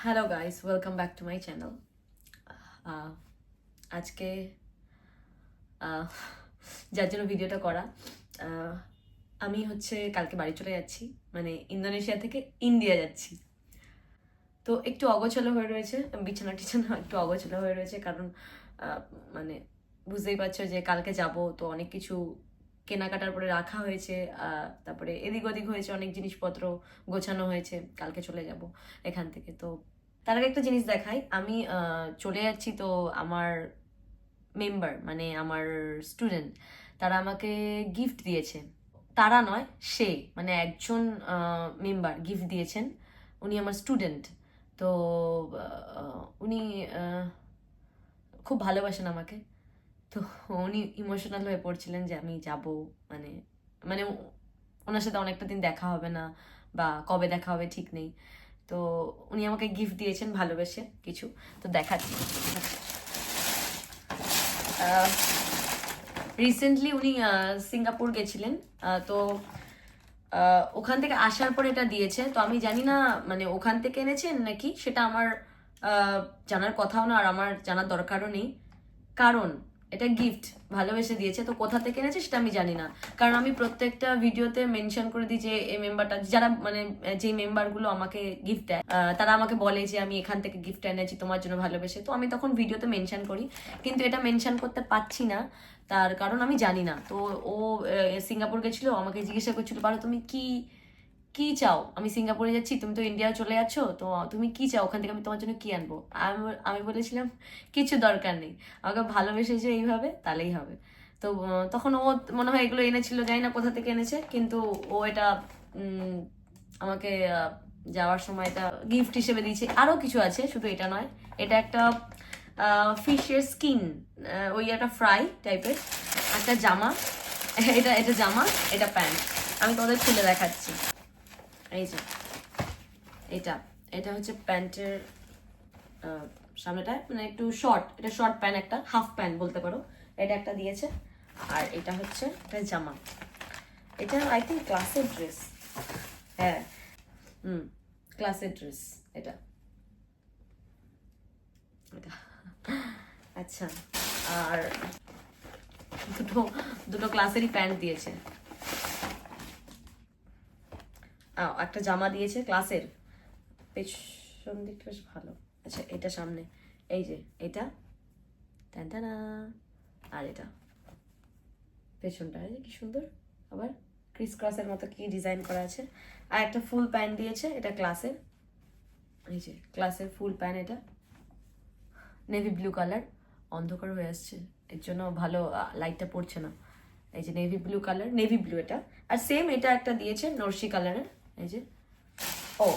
Hello guys, welcome back to my channel. আজকে আহ, যার জন্য ভিডিওটা করা, আমি কালকে বাড়ি চলে যাচ্ছি, মানে ইন্দোনেশিয়া থেকে ইন্ডিয়া যাচ্ছি। তো একটু অগোছালো হয়ে রয়েছে, বিছানা টিছানা একটু অগোছালো হয়ে রয়েছে, কারণ মানে বুঝতেই পারছো যে কালকে যাব, তো অনেক কিছু কেনাকাটার পরে রাখা হয়েছে, তারপরে এদিক ওদিক হয়েছে, অনেক জিনিসপত্র গোছানো হয়েছে, কালকে চলে যাব এখান থেকে। তো তার আগে একটা জিনিস দেখাই, আমি চলে যাচ্ছি, তো আমার মানে আমার স্টুডেন্ট, তারা আমাকে গিফট দিয়েছে। তারা নয়, সে মানে একজন মেম্বার গিফট দিয়েছেন। উনি আমার স্টুডেন্ট। তো উনি খুব ভালোবাসেন আমাকে। তো উনি ইমোশনাল হয়ে পড়ছিলেন যে আমি যাব, মানে মানে ওনার সাথে অনেকটা দিন দেখা হবে না, বা কবে দেখা হবে ঠিক নেই। তো উনি আমাকে গিফট দিয়েছেন ভালোবেসে কিছু। তো দেখাচ্ছি। রিসেন্টলি উনি সিঙ্গাপুর গেছিলেন, তো ওখান থেকে আসার পর এটা দিয়েছে। তো আমি জানি না মানে ওখান থেকে এনেছেন নাকি, সেটা আমার জানার কথাও না, আর আমার জানার দরকারও নেই, কারণ এটা গিফট ভালোবেসে দিয়েছে। তো কোথা থেকে এনেছে সেটা আমি জানি না, কারণ আমি প্রত্যেকটা ভিডিওতে মেনশন করে দিই যে এই মেম্বারটা, যারা মানে যে মেম্বারগুলো আমাকে গিফট দেয়, তারা আমাকে বলে যে আমি এখান থেকে গিফট এনেছি তোমার জন্য ভালোবেসে। তো আমি তখন ভিডিওতে মেনশন করি, কিন্তু এটা মেনশন করতে পারছি না, তার কারণ আমি জানি না। তো ও সিঙ্গাপুর গেছিল, আমাকে জিজ্ঞাসা করছিল, পারো তুমি কি কি চাও, আমি সিঙ্গাপুরে যাচ্ছি, তুমি তো ইন্ডিয়া চলে যাচ্ছ, তো তুমি কি চাও, ওখান থেকে আমি তোমার জন্য কি আনবো। আমি বলেছিলাম কিছু দরকার নেই, আমাকে ভালোবেসেছে এইভাবে, তাহলেই হবে। তো তখন ও মনে হয় এগুলো এনেছিল, জানি না কোথা থেকে এনেছে, কিন্তু ও এটা আমাকে যাওয়ার সময় এটা গিফট হিসেবে দিয়েছে। আরো কিছু আছে, শুধু এটা নয়। এটা একটা ফিশের স্কিন, ওই একটা ফ্রাই টাইপের একটা জামা। এটা এটা জামা, এটা প্যান্ট। আমি তোমাদের খুলে দেখাচ্ছি। এই যে এটা এটা হচ্ছে প্যান্টের সামনেটা, মানে একটু শর্ট, এটা শর্ট প্যান্ট, একটা হাফ প্যান্ট বলতে পারো। এটা একটা দিয়েছে, আর এটা হচ্ছে একটা জামা। এটা আই থিঙ্ক ক্লাসের ড্রেস। হ্যাঁ, ক্লাসের ড্রেস এটা। এটা আচ্ছা, আর দুটো দুটো ক্লাসেরই প্যান্ট দিয়েছে, একটা জামা দিয়েছে ক্লাসের। পেছন দিকটা বেশ ভালো। আচ্ছা, এটা সামনে, এই যে এটা টানটানা, আর এটা পেছনটা, এই যে কি সুন্দর, আবার ক্রিস ক্রসের মতো কি ডিজাইন করা আছে। আর একটা ফুল প্যান্ট দিয়েছে, এটা ক্লাসের, এই যে ক্লাসের ফুল প্যান্ট, এটা নেভি ব্লু কালার। অন্ধকার হয়ে আসছে, এর জন্য ভালো লাইটটা পড়ছে না। এই যে navy blue colour, navy blue এটা। আর সেম এটা একটা দিয়েছে নরসি কালারের, এই যে। ও,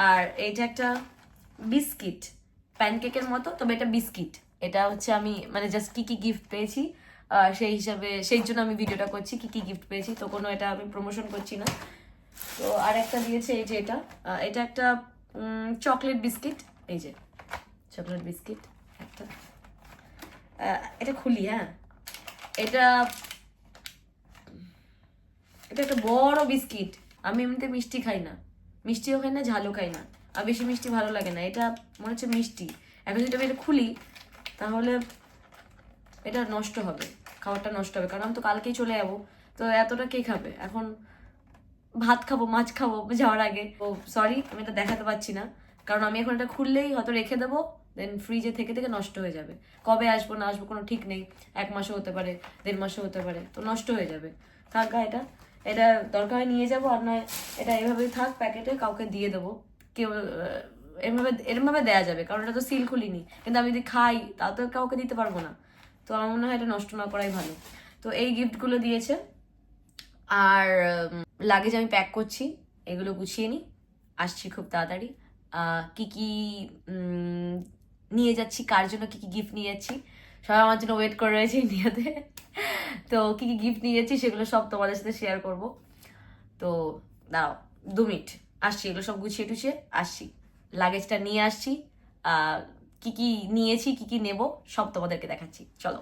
আর এইটা একটা বিস্কিট, প্যানকেকের মতো, তবে এটা বিস্কিট। এটা হচ্ছে আমি মানে জাস্ট কি কি গিফট পেয়েছি সেই হিসাবে, সেই জন্য আমি ভিডিওটা করছি, কি কি গিফট পেয়েছি। তো কোনো এটা আমি প্রমোশন করছি না। তো আর একটা দিয়েছে, এই যে এটা, এটা একটা চকলেট বিস্কিট, এই যে চকলেট বিস্কিট একটা। এটা খুলি, হ্যাঁ। এটা এটা একটা বড় বিস্কিট। আমি এমনিতে মিষ্টি খাই না, মিষ্টিও খাই না, ঝালও খাই না, আর বেশি মিষ্টি ভালো লাগে না। এটা মনে হচ্ছে মিষ্টি। এখন যদি আমি এটা খুলি, তাহলে এটা নষ্ট হবে, খাবারটা নষ্ট হবে, কারণ আমি তো কালকেই চলে যাবো। তো এতটা কে খাবে এখন? ভাত খাবো, মাছ খাবো যাওয়ার আগে। ও সরি, আমি এটা দেখাতে পারছি না, কারণ আমি এখন এটা খুললেই হয়তো রেখে দেবো, দেন ফ্রিজে থেকে থেকে নষ্ট হয়ে যাবে। কবে আসবো না আসবো কোনো ঠিক নেই, 1 মাসও হতে পারে, 1.5 মাসও হতে পারে, তো নষ্ট হয়ে যাবে। থাক গা, এটা এটা দরকার হয় নিয়ে যাবো, আর নয় এটা এভাবেই থাক প্যাকেটে, কাউকে দিয়ে দেবো। কেউ এরমভাবে দেয়া যাবে, কারণ এটা তো সিল খুলিনি, কিন্তু আমি যদি খাই তাও তো কাউকে দিতে পারবো না। তো আমার মনে হয় এটা নষ্ট না করাই ভালো। তো এই গিফটগুলো দিয়েছে। আর লাগেজ আমি প্যাক করছি, এগুলো গুছিয়ে নিই, আসছি খুব তাড়াতাড়ি। কি কি নিয়ে যাচ্ছি, কার জন্য কি কি গিফট নিয়ে যাচ্ছি, সবাই আমার জন্য ওয়েট করে রয়েছে ইন্ডিয়াতে। তো কি কি গিফট নিয়ে যাচ্ছি সেগুলো সব তোমাদের সাথে শেয়ার করব। তো দাঁড়াও 2 মিনিট, আসছি, এগুলো সব গুছিয়ে টুছিয়ে আসছি, লাগেজটা নিয়ে আসছি। কি কি নিয়েছি, কি কি নেব, সব তোমাদেরকে দেখাচ্ছি, চলো।